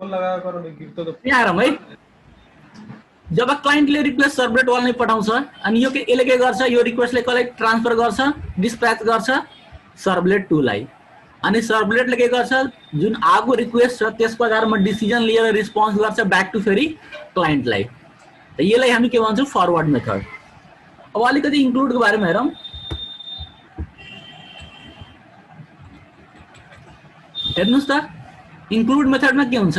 यहाँ हेरौँ है। जब क्लाइन्टले रिक्वेस्ट सर्भलेट वाललाई पठाउँछ अनि यो यसले के गर्छ, यो रिक्वेस्टलाई कसलाई ट्रान्सफर गर्छ, डिस्प्याच गर्छ सर्भलेट 2 लाई। अनि सर्भलेटले के गर्छ, जुन आएको रिक्वेस्ट छ त्यसको आधारमा डिसिजन लिएर रिस्पोन्स गर्छ ब्याक टु फेरि क्लाइन्टलाई। त यसलाई हामी के भन्छौँ, फरवर्ड मेथड। अब अलिकति इन्क्लुडको बारेमा हेरौँ। हेर्नुस् त, इन्क्लुड मेथडमा के हुन्छ,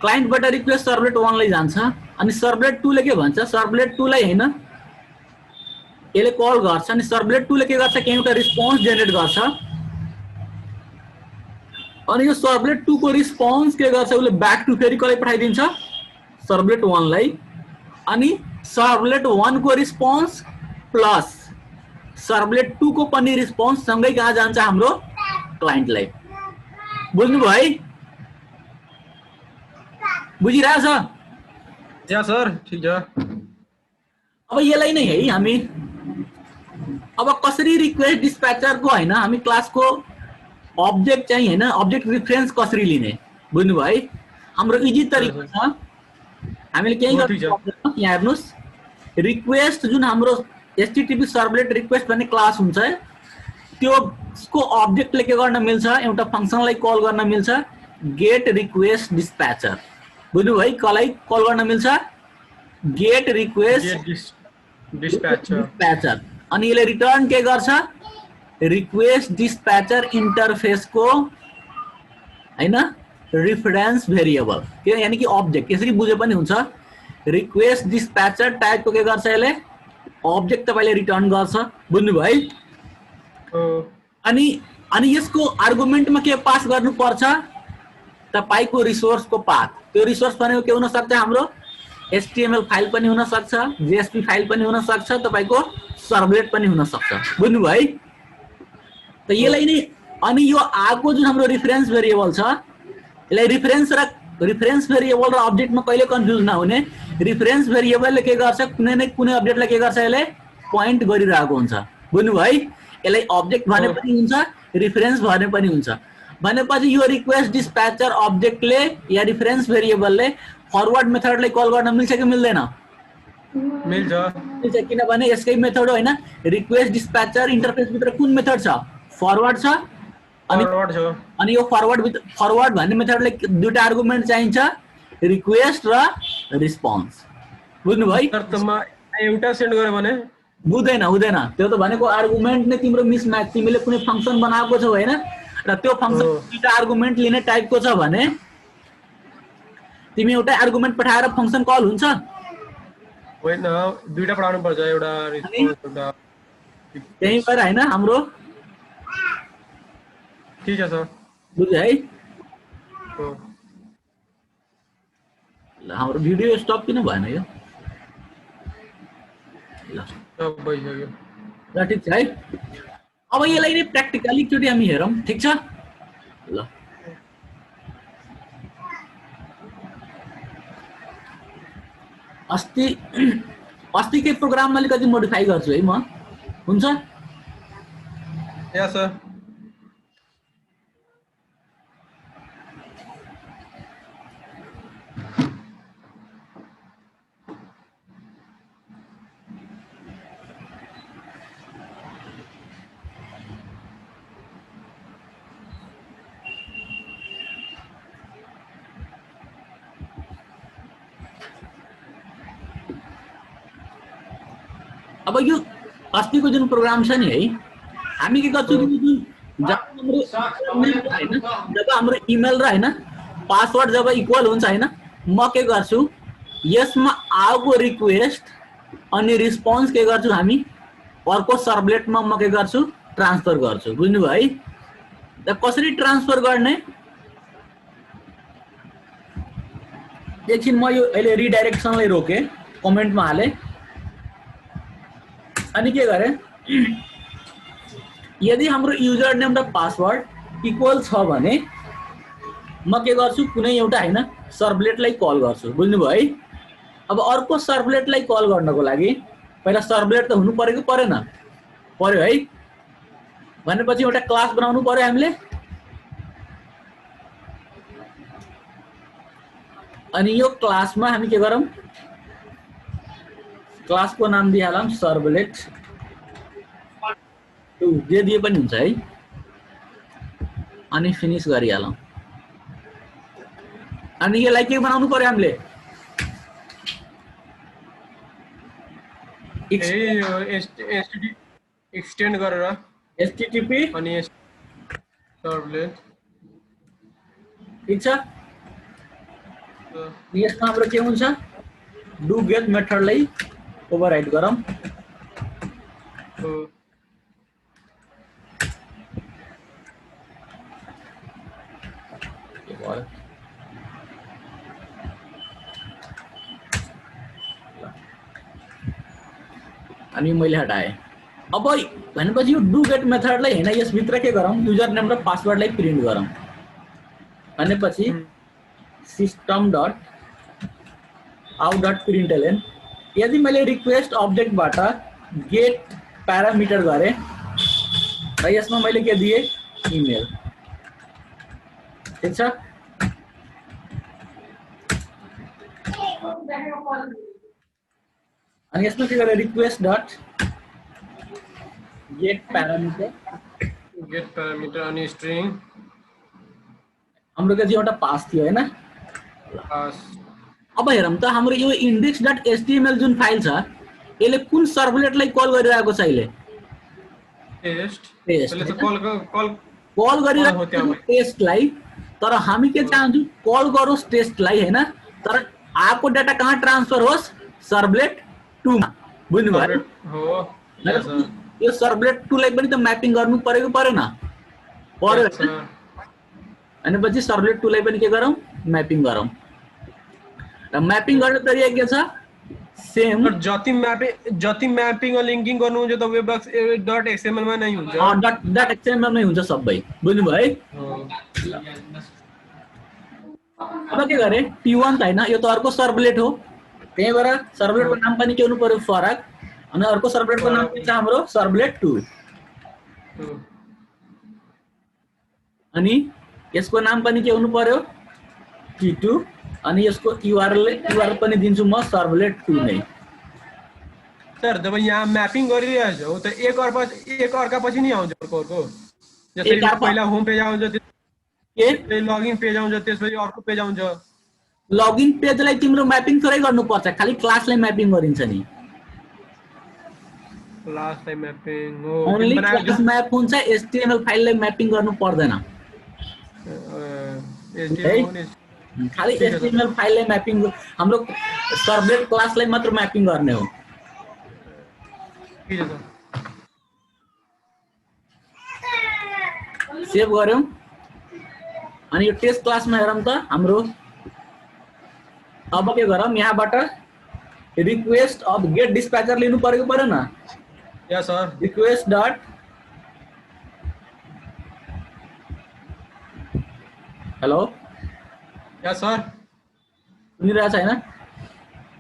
क्लाइन्टबाट रिक्वेस्ट सर्भलेट 1 लाई जान्छ अनि सर्भलेट 2 ले के भन्छ, सर्भलेट 2 लाई हैन यसले कल गर्छ अनि सर्भलेट 2 ले के गर्छ, केही एउटा रिस्पोन्स जेनेरेट गर्छ अनि यो सर्भलेट 2 को रिस्पोन्स के गर्छ, उसले ब्याक टु फेरि कसलाई पठाइदिन्छ, सर्भलेट 1 लाई। अनि सर्भलेट 1 को रिस्पोन्स प्लस सर्भलेट 2 को पनि रिस्पोन्स सँगै कहाँ जान्छ, हाम्रो क्लाइन्टलाई। बुझ्नुभयो है? बुझिरहेछ? या सर, ठीक छ। अब यसलाई नै है हामी अब कसरी रिक्वेस्ट डिस्प्याचरको हैन हामी क्लासको अब्जेक्ट चाहिँ हैन अब्जेक्ट रेफरेन्स कसरी लिने, बुझ्नुभयो है? हाम्रो इजी तरिका छ। हामीले के गर्छौं, यहाँ हेर्नुस्, रिक्वेस्ट जुन हाम्रो एचटीटीपी सर्भलेट रिक्वेस्ट भन्ने क्लास हुन्छ त्यसको अब्जेक्टले के गर्न मिल्छ, एउटा फंक्सनलाई कल गर्न मिल्छ, गेट रिक्वेस्ट डिस्प्याचर। बुझ्नुभयो है? कसलाई कल गर्न मिल्छ, गेट रिक्वेस्ट डिस्प्याचर। अनि यसले रिटर्न के गर्छ, रिक्वेस्ट डिस्प्याचर इन्टरफेसको हैन रेफरेन्स भेरिएबल के, यानी कि अब्जेक्ट। यसरी बुझे पनि हुन्छ। रिक्वेस्ट डिस्प्याचर टाइपको के गर्छ, यसले अब्जेक्ट तपाईले रिटर्न गर्छ। बुझ्नुभयो है? अनि यसको आर्गुमेन्टमा के पास गर्नुपर्छ, तपाईको रिसोर्सको पाथ। त्यो रिसोर्स भनेको के हुन सक्छ, हाम्रो एचटीएमएल फाइल पनि हुन सक्छ, जेएसपी फाइल पनि हुन सक्छ, तपाईको सर्भलेट पनि हुन सक्छ। बुझ्नुभयो है? त यसलाई नै अनि यो आको जुन हाम्रो रेफरेन्स भेरिएबल छ, यसलाई रेफरेन्स भेरिएबल र अब्जेक्टमा कहिले कन्फ्युज नहुने। रेफरेन्स भेरिएबलले के गर्छ, कुनै न कुनै अब्जेक्टलाई के गर्छ, यसले पोइन्ट गरिरहेको हुन्छ। बुझ्नुभयो है? यसलाई अब्जेक्ट भने पनि हुन्छ, रेफरेन्स भने पनि हुन्छ। भनेपछि यो रिक्वेस्ट डिस्प्याचर अब्जेक्टले या रेफरेन्स भेरिएबलले फरवर्ड मेथडलाई कल गर्न मिल्छ कि मिल्दैन? मिल्छ। किनभने यसकै मेथड हो हैन। रिक्वेस्ट डिस्प्याचर इन्टरफेस भित्र कुन मेथड छ, फरवर्ड छ। अनि यो फरवर्ड भन्ने मेथडले दुईटा आर्गुमेन्ट चाहिन्छ, रिक्वेस्ट र रिस्पोन्स। बुझ्नुभयो? एउटा सेन्ड गर्यो भने हुँदैन। त्यो त भनेको आर्गुमेन्ट नै तिम्रो मिसम्याच। तिमीले कुनै फंक्सन बनाएको छौ हैन, र त्यो फंक्सन दुईटा आर्गुमेन्ट लिने टाइपको छ भने तिमी एउटा आर्गुमेन्ट पठाएर फंक्सन कल हुन्छ होइन, दुईटा पढाउनु पर्छ, एउटा रिस्पोन्स एउटा। त्यही भएर हैन हाम्रो ठीक छ सर, बुझ्यो है? ल हाम्रो भिडियो स्टप किन भएन यो? ल सब भइसक्यो। ल ठीक छ है। अब यसलाई नै प्र्याक्टिकली एकचोटि हामी हेरौँ, ठीक छ? ल अस्तिकै प्रोग्राममा अलिकति मोडिफाई गर्छु है म, हुन्छ? या सर। अब यो अस्तिको जुन प्रोग्राम छ नि है, हामी के गर्छौँ, जब हाम्रो इमेल र हैन पासवर्ड जब इक्वल हुन्छ हैन, म के गर्छु, यसमा आएको रिक्वेस्ट अनि रिस्पोन्स के गर्छु, हामी अर्को सर्भलेटमा म के गर्छु, ट्रान्सफर गर्छु। बुझ्नुभयो है? त कसरी ट्रान्सफर गर्ने, एकछिन म यो अहिले रिडाइरेक्सनलाई रोके, कमेन्टमा हाले। अनि के गरे, यदि हाम्रो युजर नेम र पासवर्ड इक्वल छ भने म के गर्छु, कुनै एउटा हैन सर्भलेटलाई कल गर्छु। बुझ्नुभयो है? अब अर्को सर्भलेटलाई कल गर्नको लागि पहिला सर्भलेट त हुनु पर्यो कि परेन? पर्यो है? भनेपछि एउटा क्लास बनाउनु पर्यो हामीले। अनि यो क्लासमा हामी के गरौँ, क्लासको नाम दिइहालौँ सर्भलेट 2 जे दिए पनि हुन्छ है। अनि फिनिश गरिहालौँ। अनि यसलाई के बनाउनु पर्यो हामीले, एक्सटेन्ड गरेर http अनि सर्भलेट ठीक छ। यसमा हाम्रो के हुन्छ, डु गेट मेथडलाई ओभरराइड गरौँ। अनि मैले हटाएँ। अब भनेपछि यो डु गेट मेथडलाई हैन यसभित्र के गरौँ, युजर नेम र पासवर्डलाई प्रिन्ट गरौँ। भनेपछि सिस्टम डट आउट डट प्रिन्टएलएन, यदि मैले रिक्वेस्ट अब्जेक्टबाट गेट प्यारामिटर गरेँ र यसमा मैले के दिएँ, इमेल। ठीक छ। अनि यसमा के गरेँ, रिक्वेस्ट डट गेट प्यारामिटर अनि स्ट्रिङ हाम्रो के एउटा पास थियो हैन। अब हेरौँ त हाम्रो यो index.html जुन फाइल छ यसले कुन सर्भलेटलाई कल गरिरहेको छ, अहिले कल गरिरहेको टेस्टलाई। तर हामी के चाहन्छौँ, कल गरोस् टेस्टलाई हैन, तर आएको डाटा कहाँ ट्रान्सफर होस्, सर्भलेट 2 मा। बुझ्नुभयो हो। यो सर्भलेट 2 लाई पनि त म्यापिङ गर्नु पर्यो परेन, पर्यो। भनेपछि सर्भलेट 2 लाई पनि के गरौँ, म्यापिङ गरौँ। र म्यापिङ गर्ने तरिका के छ, सेम जति म्यापिङ र लिंकिङ गर्नुहुन्छ त webworks.xml मा नै हुन्छ। .xml मै हुन्छ सबै। बुझ्नुभयो है। अब के गरे, T1 त हैन, यो त अर्को सर्भलेट हो, त्यही भएर सर्भलेटको नाम पनि के हुनु पर्यो, फरक। अनि अर्को सर्भलेटको नाम के छ हाम्रो, सर्भलेट 2। अनि यसको नाम पनि के हुनु पर्यो, T2। अनि यसको URL पनि दिन्छु म सर्भलेट 2 नै। सर जब यहाँ म्यापिङ गरिरहेछ हो त एक अर्का पछि नि आउँछ अर्को। जसरी पहिला होम पेज आउँछ, त्यसपछि लगइन पेज आउँछ, त्यसपछि अर्को पेज आउँछ। लगइन पेजलाई तिम्रो म्यापिङ थोरै गर्नुपर्छ, खालि क्लासलाई म्यापिङ गरिन्छ नि। क्लासलाई म्यापिङ हो, ओन्ली क्लास म्याप हुन्छ, HTML फाइललाई म्यापिङ गर्नु पर्दैन। खालि HTML फाइललाई म्यापिङ, हाम्रो सर्भलेट क्लासलाई मात्र म्यापिङ गर्ने हो। सेभ गर्यौं। अनि यो टेस्ट क्लासमा हेरौँ त हाम्रो। अब के गरौँ, यहाँबाट रिक्वेस्ट अफ गेट डिस्प्याचर लिनु पर्यो परेन। Yes sir. Request dot hello, yes sir, सुनिरहेछ हैन?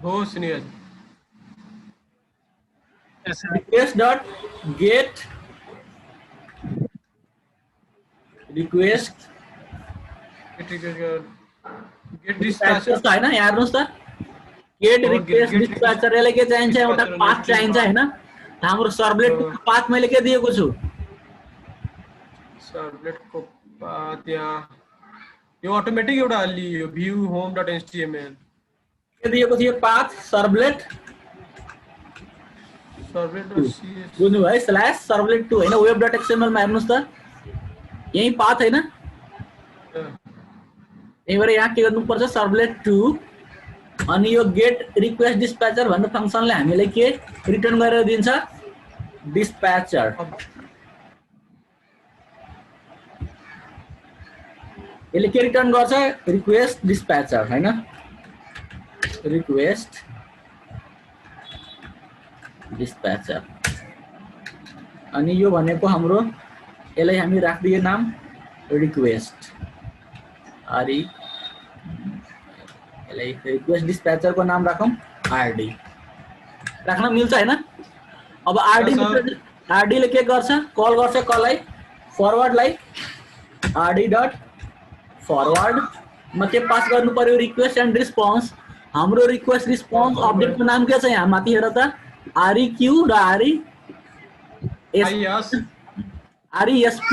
हो, सुनिरहेछ। Request dot get request get dispatcher हैन, यहाँ हेर्नुस् त, गेट रिक्वेस्ट डिस्प्याचर यसले के चाहिन्छ, एउटा पाथ चाहिन्छ हैन। हाम्रो सर्भलेटको पाथ मैले के दिएको छु, सर्भलेटको पाथ यहाँ यो अटोमेटिक एउटा लियो, view home.html के दिएको थियो, पाथ सर्भलेट बुझ्नुभयो, स्ल्याश सर्भलेट 2 हैन, web.xml मा हेर्नुस् त, यही पाथ हैन। यही भएर यहाँ के गर्नुपर्छ, सर्भलेट 2। अनि यो गेट रिक्वेस्ट डिस्प्याचर भन्ने फंक्सनले हामीलाई के रिटर्न गरेर दिन्छ, डिस्प्याचर। यसले के रिटर्न गर्छ, रिक्वेस्ट डिस्प्याचर हैन, रिक्वेस्ट डिस्प्याचर। अनि यो भनेको हाम्रो, यसलाई हामी राख्दिए नाम रिक्वेस्ट, आरई, यसलाई रिक्वेस्ट डिस्प्याचर को नाम राखौं आरडी। राख्न मिल्छ हैन? अब आरडी ले के गर्छ, कल गर्छ कसलाई, फरवर्डलाई, आरडी डट फरवर्ड म के पास गर्नु पर्यो रिक्वेस्ट एन्ड रिस्पोन्स हाम्रो रिक्वेस्ट रिस्पोन्स अब्जेक्टको नाम के छ यहाँ माथि हेर त REQ र आइएस RESP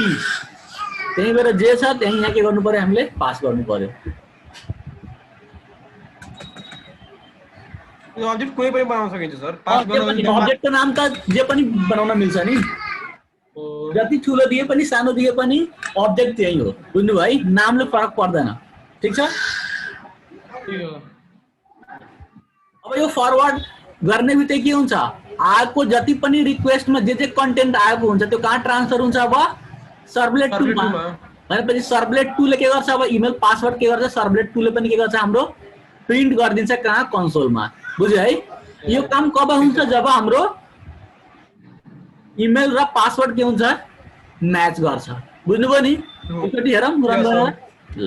त्यही भएर जे छ त्यही यहाँ के गर्नु पर्यो हामीले पास गर्नु पर्यो यो अब्जेक्ट कुनै पनि बनाउन सकिन्छ सर पास गर्न अब्जेक्टको नाम त जे पनि बनाउन मिल्छ नि जति ठुलो दिए पनि सानो दिए पनि अब्जेक्ट त्यही हो बुझ्नु भयो है नामले फरक पर्दैन ठीक छ अब यो फरवर्ड गर्ने बित्तिकै के हुन्छ आएको जति पनि रिक्वेस्टमा जे कन्टेन्ट आएको हुन्छ त्यो कहाँ ट्रान्सफर हुन्छ अब सर्भलेट 2 मा भनेपछि सर्भलेट 2 ले के गर्छ अब इमेल पासवर्ड के गर्छ सर्भलेट 2 ले पनि के गर्छ हाम्रो प्रिन्ट गरिदिन्छ कहाँ कन्सोलमा बुझ्यो है यो काम कब हुन्छ जब हाम्रो इमेल र पासवर्ड के हुन्छ म्याच गर्छ बुझ्नुभयो नि एकचोटि हेरौँ रन गरेर ल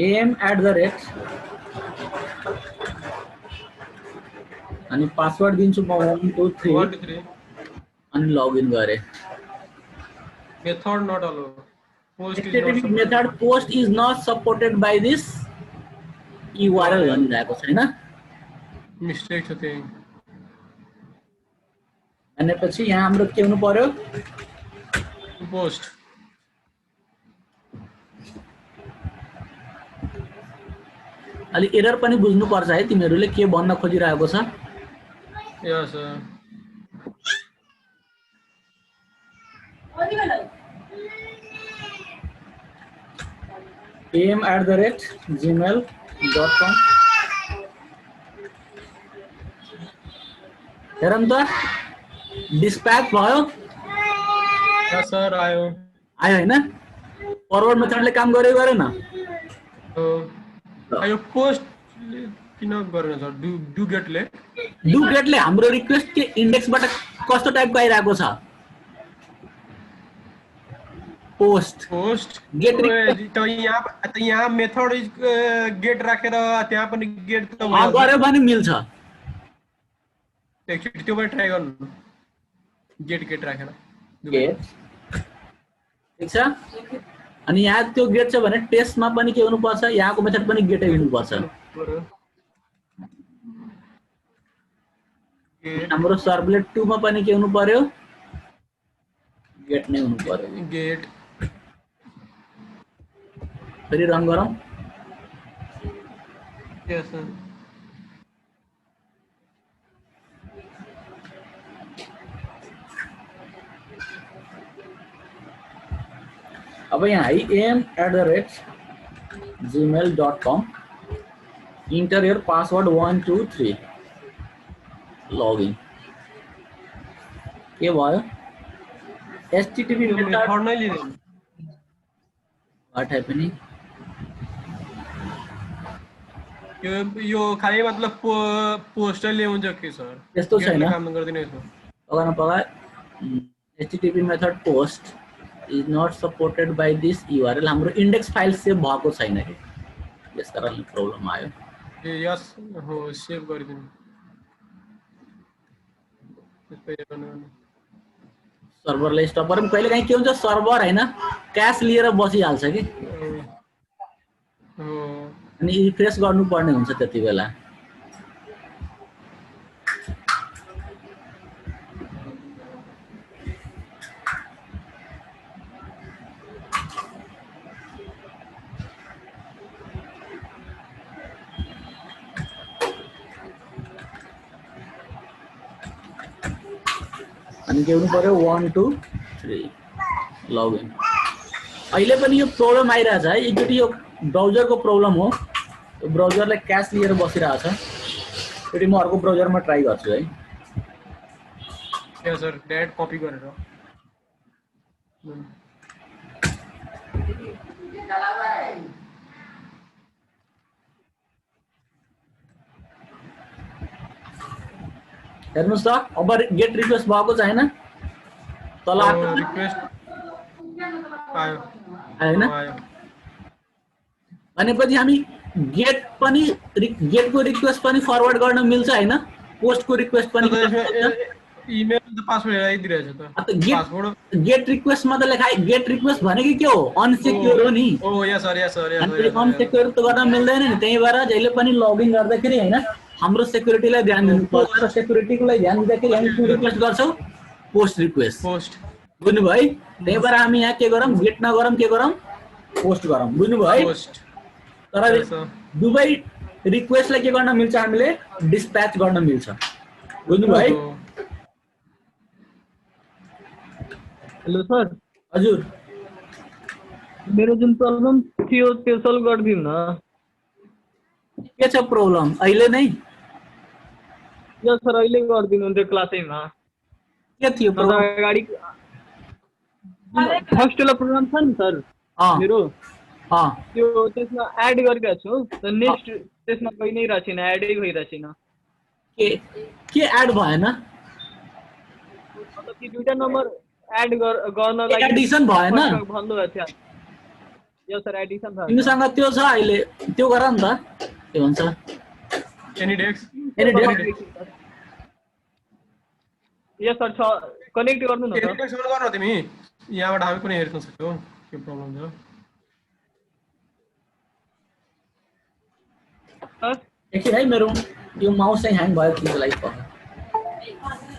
am@, अनि पासवर्ड दिन्छु म 1 2 3 अनि लगइन गरे method not allowed HTTP method post is not supported by this URL भनिरहेको छैन मिस्टेक छ त्यही भनेपछि यहाँ हाम्रो के हुनु पर्यो पोस्ट अलि एरर पनि बुझ्नु पर्छ है तिमीहरूले के भन्न खोजिरहेको छ यस am@gmail.com हेरौँ त डिस्प्याच भयो यस सर आयो हैन फरवर्ड मेथडले काम गर्यो गरेन यो पोस्ट किन गरेन सर डु गेटले हाम्रो रिक्वेस्ट के इन्डेक्सबाट कस्तो टाइपको आइरहेको छ पोस्ट गेट त यहाँ मेथड गेट राखेर त्यहाँ पनि गेट त गर्यो भने मिल्छ एकचोटि त्यो पनि ट्राई गर्नु गेट राखेर गेट ठीक छ अनि यहाँ त्यो गेट छ भने टेस्टमा पनि के हुनुपर्छ यहाँको मेथड पनि गेटै हुनुपर्छ हाम्रो सर्भलेट 2 मा पनि के हुनु पर्यो गेट नै हुनु पर्यो गेट फेरि रन गरौँ यस सर अब यहाँ है am@gmail.com enter your password 1 2 3 login के भयो HTTP मेथड नै लिदैन व्हाट हैपनिङ यो खाली मतलब पोस्टले हुन्छ के सर त्यस्तो छैन काम गर्दैन यसो पगा HTTP method post is not supported by this URL हाम्रो इंडेक्स फाइल सेभ भएको छैन के यस कारणले प्रब्लम आयो यस हो सेभ गरिदिनु सर्भरले स्टप गरौँ कहिले काहीँ के हुन्छ सर्भर हैन क्याश लिएर बसिहाल्छ कि अनि रिफ्रेश गर्नु पर्ने हुन्छ त्यति बेला अनि के हुनु पर्यो 1 2 3 लगइन अहिले पनि यो प्रब्लम आइरहेछ है एकचोटि यो ब्राउजरको प्रब्लम हो यो ब्राउजरले क्याश लिएर बसिरहेछ फेरि म अर्को ब्राउजरमा ट्राई गर्छु है यस सर डाइरेक्ट कपी गरेर हेर्नुस् त अब गेट रिक्वेस्ट भएको छैन तल आएको रिक्वेस्ट आयो हैन आयो भनेपछि हामी गेटको रिक्वेस्ट पनि फरवर्ड गर्न मिल्छ हैन पोस्टको रिक्वेस्ट पनि तर गर्न यसमा मिल्छ इमेल त पासवर्ड हेराइदिरहेछ त पासवर्ड गेट रिक्वेस्टमा त लेखाइ गेट रिक्वेस्ट भनेको के हो अनसिक्योर हो नि ओ यस सर यस सर अनि अनसिक्योर त गर्न मिल्दैन नि त्यही भएर जहिले पनि लगइन गर्दाखेरि हैन हाम्रो सेक्युरिटीलाई ध्यान दिनुपर्छ र सेक्युरिटीको लागि ध्यान दिँदाखेरि हामी के रिक्वेस्ट गर्छौं पोस्ट रिक्वेस्ट पोस्ट बुझ्नु भयो त्यही भएर हामी यहाँ के गरौँ गेट नगरौँ के गरौँ पोस्ट गरौँ बुझ्नु भयो पोस्ट तर दुवै रिक्वेस्टलाई के गर्न मिल्छ हामीले डिस्प्याच गर्न मिल्छ बुझ्नु भयो हेलो सर हजुर मेरो जुन प्रब्लम थियो त्यो सल्भ गरिदिनु न के छ प्रब्लम अहिले नै यो सर अहिले गरिदिनु त्यो क्लासैमा के थियो प्रब्लम अगाडि फर्स्ट वाला प्रोग्राम छ नि सर मेरो त्यो त्यसमा एड गरेको छु त नेक्स्ट त्यसमा कहीं नै रहेको छैन एडै भइरहेको छैन के एड भएन मतलब कि दुईटा नम्बर एड गर्न लागि एडिसन भएन भन्नु भएको थियो यो सर एडिसन छ तिमीसँग त्यो छ अहिले त्यो गर नि त के भन्छ एनीडेक्स यो सर छ कनेक्ट गर्नु न एनीडेक्स अन गर्न तिमी यहाँबाट हामी पनि हेर्न सक्छौ के प्रब्लम छ एकछिन है मेरो यो माउस चाहिँ ह्याङ भयो त्यसको लागि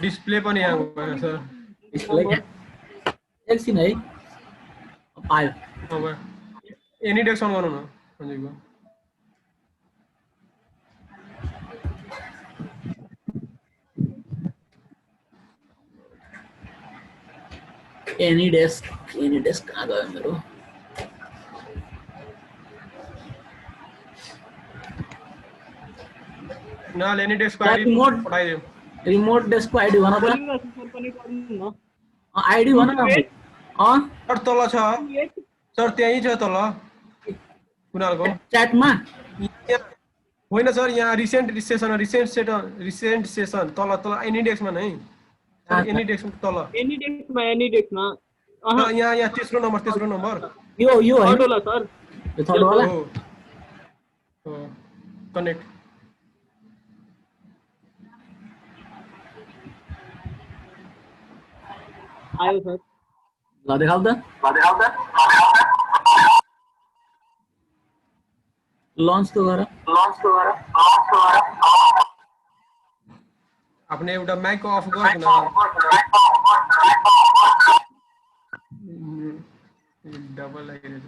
डिस्प्ले पनि ह्याङ भयो सर डिस्प्ले एकछिन है आयो अब एनीडेक्स अन गर्नु न हजुरको एनीडेस्क कहाँ गयो मेरो न एनीडेक्स को आईडी पठाइदियो रिमोट डेस्क को आईडी भन त आईडी भन न सर तल छ सर त्यही छ तल कुनालको च्याटमा होइन सर यहाँ रिसेन्ट सेसन तल तल एनीडेक्समा नै एनीडेक्स तल एनीडेक्समा यहाँ तेस्रो नम्बर यो थर्ड वाला सर यो थर्ड वाला कनेक्ट आयो सर ल देखाउ त लन्च तो गर आपने एउटा माइक अफ गर्नु न डबल लागिरहेछ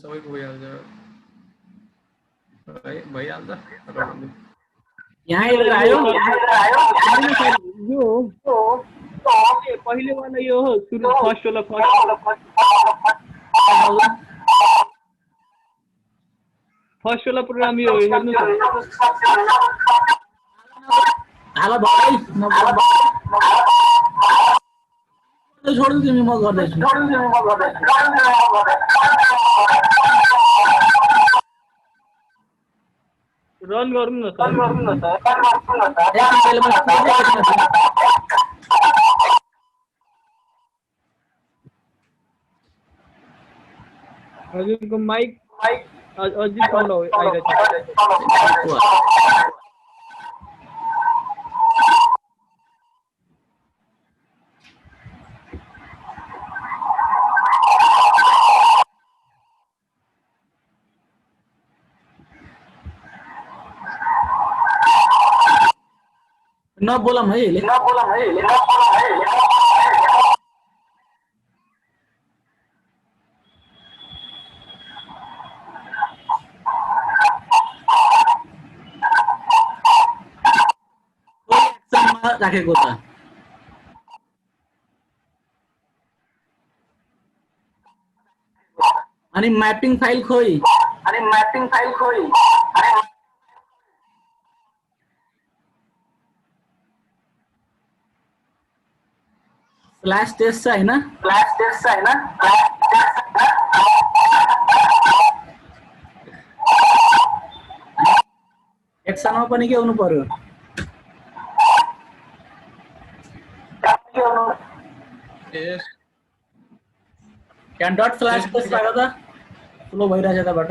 सबैको भइहाल्छ यहाँ हेरेर आयो यो पहिले वाला यो हो सुरु फर्स्ट वाला प्रोग्राम यो हेर्नु हाल भाइ छोड्नु तिमी म गर्दैछु रन गर्नु न सर हजुरको माइक अझै साउन्ड आइरहेछ नबोलम है अहिले राखेको छ अनि म्यापिङ फाइल खोइ स्ल्यास टेस्ट छ हैन एक्सनमा पनि के हुनु पर्यो Yes. Can dot slash test राख त स्लो भइरहेछ यताबाट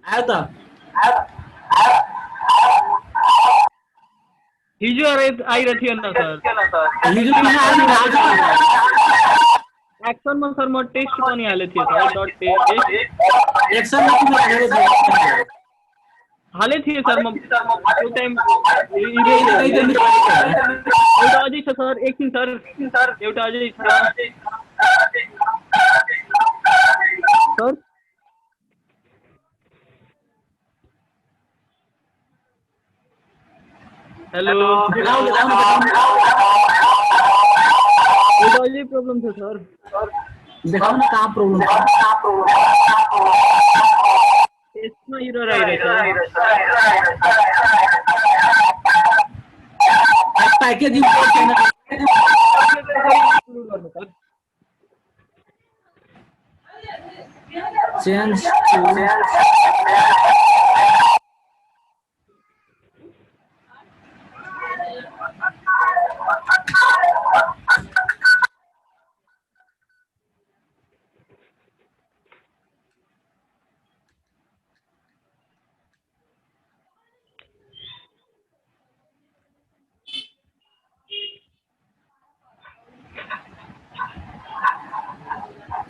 आयो त हिजो आइरहेको थियो नि सर हिजो किन आउनु भएको एक्सनमा सर म टेस्ट पनि हालेको थिएँ सर डट टेस्ट एक्सनमा किन राखेको थियो हालेको थिएँ सर म त्यो टाइम एउटा अझै छ सर एकछिन सर एउटा अझै छ सर हेलो एउटा अझै प्रब्लम छ सर देखाउन कहाँ प्रब्लम छ यसमा एरर आइरहेछ प्याकेजिङ चेन्ज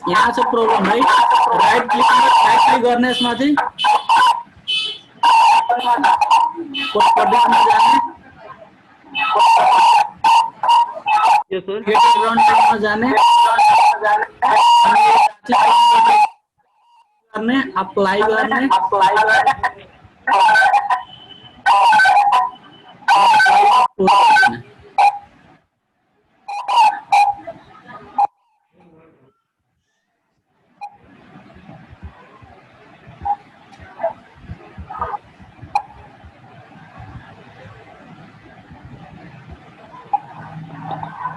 यहाँ छ प्रब्लम है राइट क्लिक गर्ने यसमा चाहिँ जाने गेट रन टाइममा जाने गर्ने अप्लाई गर्ने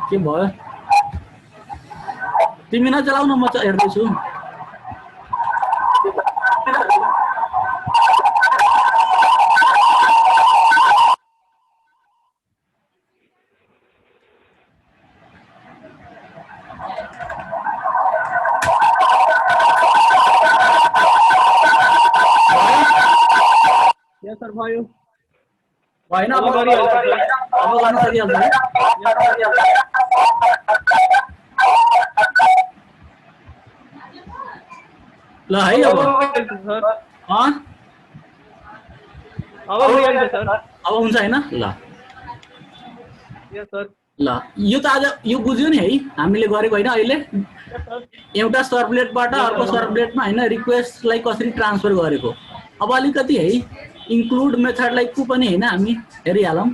के भयो तिमी नचलाउ न म हेर्दैछु सर भयो भएन अब गर्न सकिहाल्छ ल है अब अब हुन्छ हैन ल ल यो त आज यो बुझ्यो नि है हामीले गरेको हैन अहिले एउटा सर्भलेटबाट अर्को सर्भलेटमा हैन रिक्वेस्टलाई कसरी ट्रान्सफर गरेको अब अलिकति है इन्क्लुड मेथडलाई को पनि हैन हामी हेरिहालौं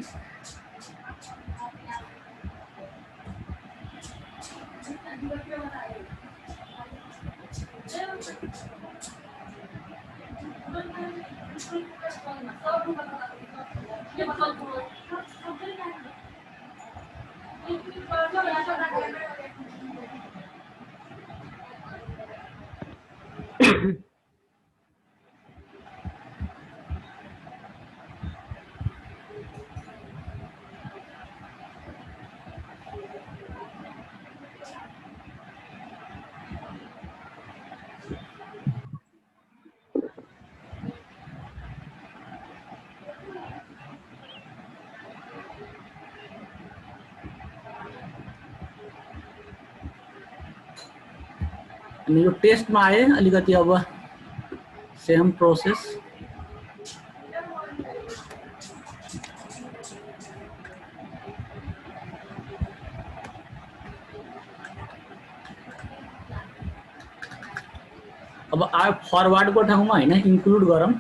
अनि यो टेस्टमा आए अलिकति अब सेम प्रोसेस। अब आयो फरवर्ड को ठाउँमा हैन इन्क्लुड गरौँ।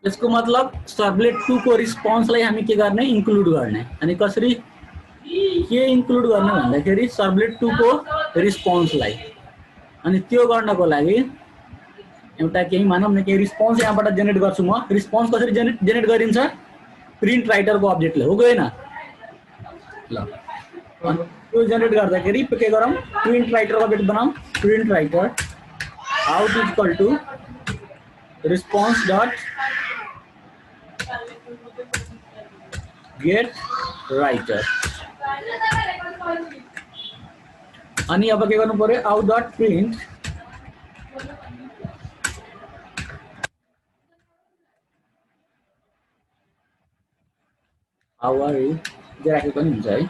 यसको मतलब सर्भलेट 2 को रिस्पोन्सलाई हामी के गर्ने इन्क्लुड गर्ने। अनि कसरी के इन्क्लुड गर्ने भन्दाखेरि सर्भलेट 2 को रिस्पोन्सलाई। अनि त्यो गर्नको लागि एउटा केही मानौँ न केही रिस्पोन्स यहाँबाट जेनेरेट गर्छु म। रिस्पोन्स कसरी जेनेरेट गरिन्छ प्रिन्ट राइटरको अब्जेक्टले हो गएन ल। त्यो जेनेरेट गर्दाखेरि के गरौँ प्रिन्ट राइटर अब्जेक्ट बनाऊ। Print writer out is equal to response dot get writer. अनि अब के गर्नु पर्यो out dot print how are you राखेको पनि हुन्छ है।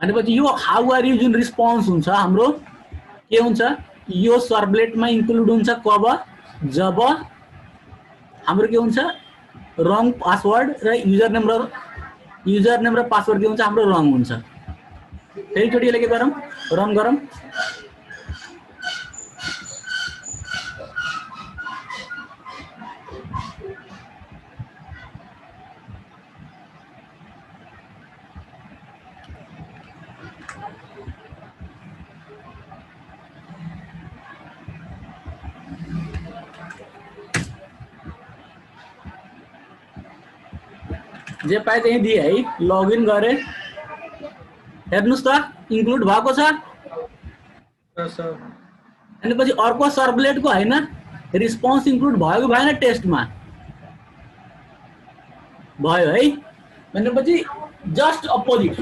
भनेपछि यो हाउ आर यु जुन रिस्पोन्स हुन्छ हाम्रो के हुन्छ यो सर्भलेटमा इन्क्लुड हुन्छ कब जब हाम्रो के हुन्छ रङ पासवर्ड र युजर नेम र पासवर्ड के हुन्छ हाम्रो रङ हुन्छ। फेरि चोटि यसले के गरौँ रन गरौँ। जे पाए त्यही दिए है लगइन गरे हेर्नुस् त इन्क्लुड भएको छ। अनि पछि अर्को सर्भलेटको हैन रिस्पोन्स इन्क्लुड भयो कि भएन टेस्टमा भयो है। भनेपछि जस्ट अपोजिट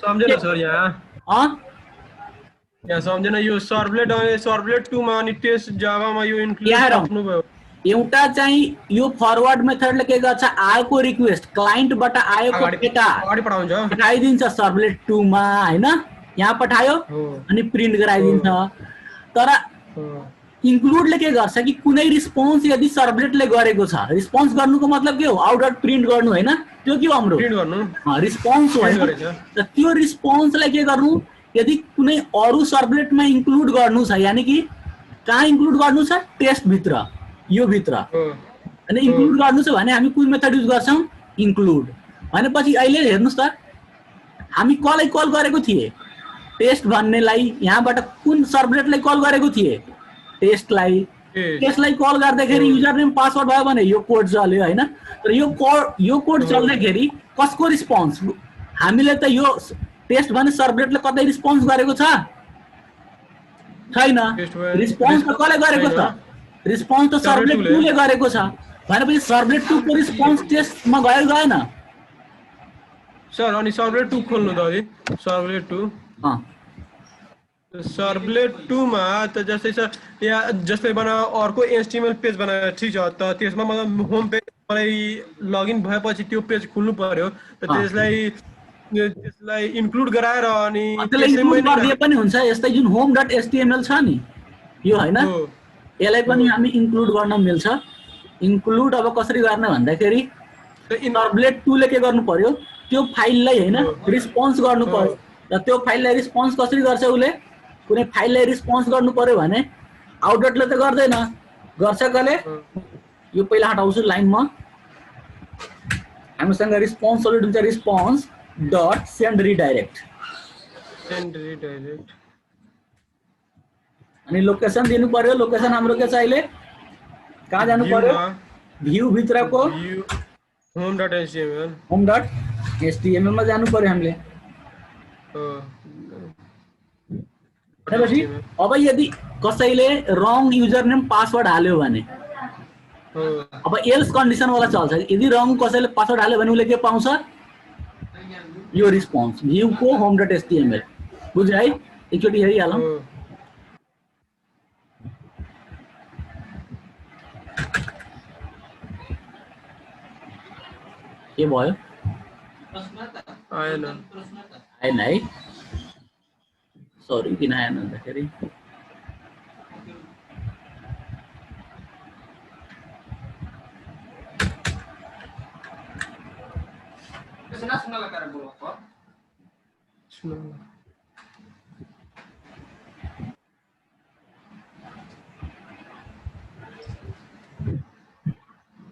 सम्झेन सर यहाँ सम्झेन यो सर्भलेट 2 मा अनि टेस्ट जावामा यो इन्क्लुड गर्नु भयो। एउटा चाहिँ यो फरवर्ड मेथडले के गर्छ आएको रिक्वेस्ट क्लाइन्टबाट आएको डेटा पठाइदिन्छ सर्भलेट 2 मा हैन यहाँ पठायो अनि प्रिन्ट गराइदिन्छ। तर इन्क्लुडले के गर्छ कि कुनै रिस्पोन्स यदि सर्भलेटले गरेको छ रिस्पोन्स गर्नुको मतलब के हो आउट डट प्रिन्ट गर्नु हैन त्यो के हो हाम्रो प्रिन्ट गर्नु रिस्पोन्स हो हैन। त त्यो रिस्पोन्सलाई के गर्नु यदि कुनै अरु सर्भलेटमा इन्क्लुड गर्नु छ यानी कि कहाँ इन्क्लुड गर्नु छ टेस्ट भित्र यो भित्र अनि इन्क्लुड गर्नु छ भने हामी कुन मेथड युज गर्छौं इन्क्लुड। भनेपछि अहिले हेर्नुस् त हामी कसलाई कल गरेको थिए टेस्ट भन्नेलाई यहाँबाट कुन सर्भलेटलाई कल गरेको थिए टेस्टलाई कल गर्दाखेरि युजर नेम पासवर्ड भयो भने यो कोड चल्यो हैन। तर यो कोड चल्दाखेरि कसको रिस्पोन्स हामीले त यो टेस्ट भन्ने सर्भलेटले कतै रिस्पोन्स गरेको छ छैन। रिस्पोन्स त कसले गरेको छ रिस्पोन्स त सर्भलेट 2 ले गरेको छ। भनेपछि सर्भलेट 2 को रिस्पोन्स टेस्टमा गयो गएन सर। अनि सर्भलेट 2 खोल्नु त है सर्भलेट 2 मा त जस्तै सर यहाँ जस्तै बना अर्को एचटीएमएल पेज बनायो ठीक छ त त्यसमा मतलब होम पेज मलाई लगइन भएपछि त्यो पेज खुल्नु पर्यो त त्यसलाई इन्क्लुड गराएर अनि त्यसलाई गरिदिए पनि हुन्छ। यस्तै जुन home.html छ नि यो हैन यसलाई पनि हामी इन्क्लुड गर्न मिल्छ। इन्क्लुड अब कसरी गर्ने भन्दाखेरि सर्भलेट 2 ले के गर्नु पर्यो त्यो फाइललाई हैन रिस्पोन्स गर्नु पर्यो। र त्यो फाइललाई रिस्पोन्स कसरी गर्छ उले कुनै फाइललाई रिस्पोन्स गर्नु पर्यो भने आउटडटले त गर्दैन गर्छ कसले यो पहिला हटाउँछु लाइनमा हामीसँग रिस्पोन्स सल्युट हुन्छ रिस्पोन्स डट सेन्ड रिडाइरेक्ट अनि लोकेसन दिनु पर्यो। लोकेसन हाम्रो के छ अहिले कहाँ जानु पर्यो भ्यू भित्रको home.html मा जानु पर्यो हामीले। अब यदि कसैले रङ युजर नेम पासवर्ड हाल्यो भने अब एल्स कन्डिसन वाला चल्छ। यदि रङ कसैले पासवर्ड हाल्यो भने उले के पाउँछ यो रिस्पोन्स भ्यू को home.html बुझ्यो है। एकचोटि हेरिहालौं के भयो आएन आएन है सरी किन आएन भन्दाखेरि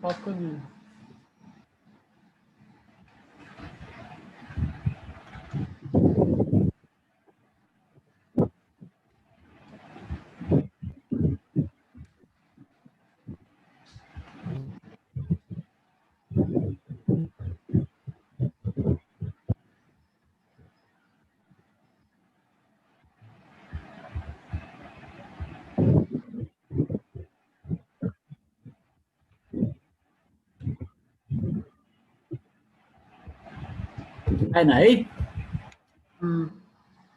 आपको भी आएन है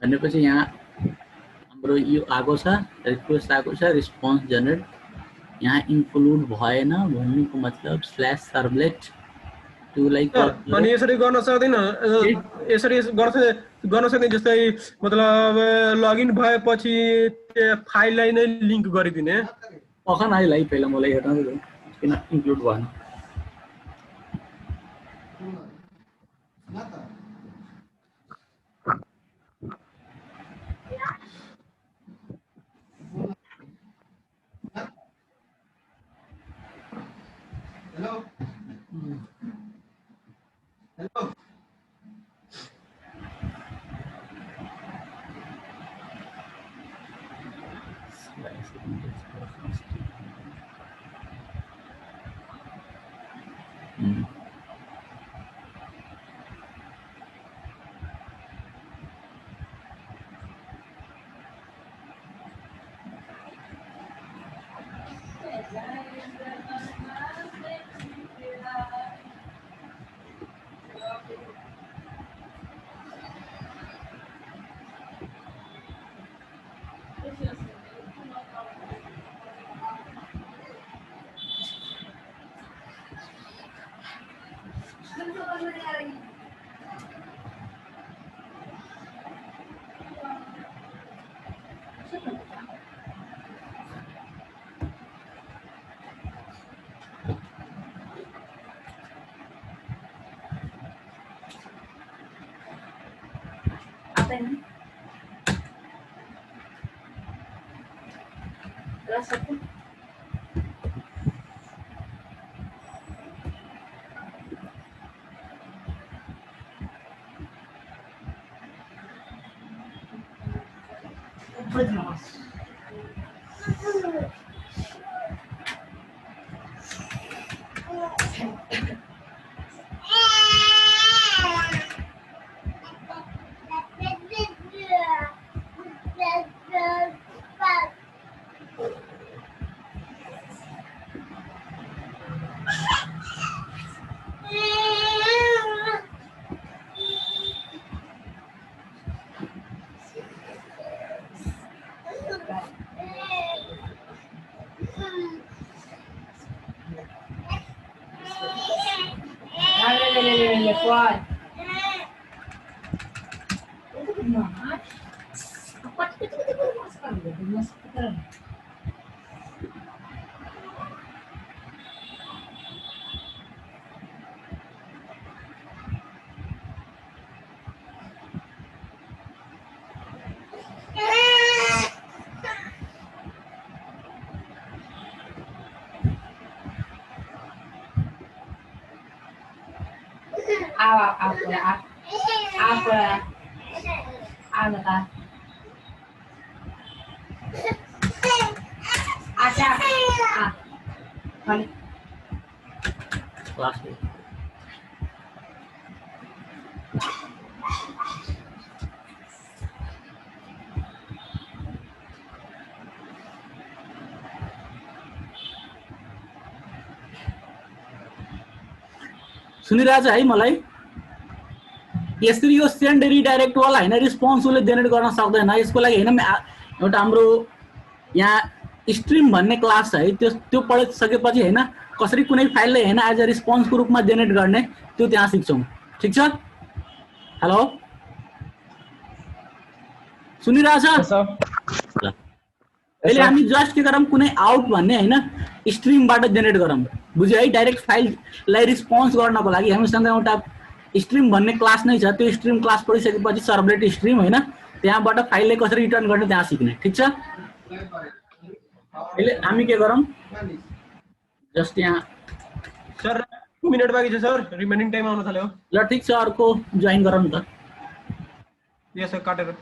भनेपछि यहाँ हाम्रो यो आएको छ रिक्वेस्ट आएको छ रिस्पोन्स जेनेरेट यहाँ इन्क्लुड भएन भन्नुको मतलब स्ल्याश सर्भलेट टु लाइक अनि यसरी गर्न सक्दैन यसरी गर्न सक्दैन जस्तै मतलब लगइन भएपछि त्यो फाइललाई नै लिंक गरिदिने पखन आइलाई पहिला मलाई हेर्न किन इन्क्लुड भएन सुनिरहेछ है मलाई यसरी यो सेन्ड रिडाइरेक्ट वाला हैन रिस्पोन्स उले जेनेरेट गर्न सक्दैन यसको लागि हैन एउटा हाम्रो यहाँ स्ट्रिम भन्ने क्लास छ है त्यो पढिसकेपछि हैन कसरी कुनै फाइललाई हैन एज अ रिस्पोन्स को रूपमा जेनेरेट गर्ने त्यो त्यहाँ सिक्छौं ठीक छ हेलो सुनिरहेछ अहिले हामी जस्ट के गरौँ कुनै आउट भन्ने हैन स्ट्रिमबाट जेनेरेट गरौँ बुझ्यो है डाइरेक्ट फाइललाई रिस्पोन्स गर्नको लागि हामीसँग एउटा स्ट्रिम भन्ने क्लास नै छ त्यो स्ट्रिम क्लास पढिसकेपछि सर्भलेट स्ट्रिम हैन त्यहाँबाट फाइलले कसरी रिटर्न गर्ने त्यहाँ सिक्ने ठीक छ अहिले हामी के गरौँ जस्ट यहाँ सर 2 मिनेट बाँकी छ सर रिमेनिङ टाइम आउन थाल्यो ल ठीक छ अर्को जोइन गरौँ त यस सर काटेर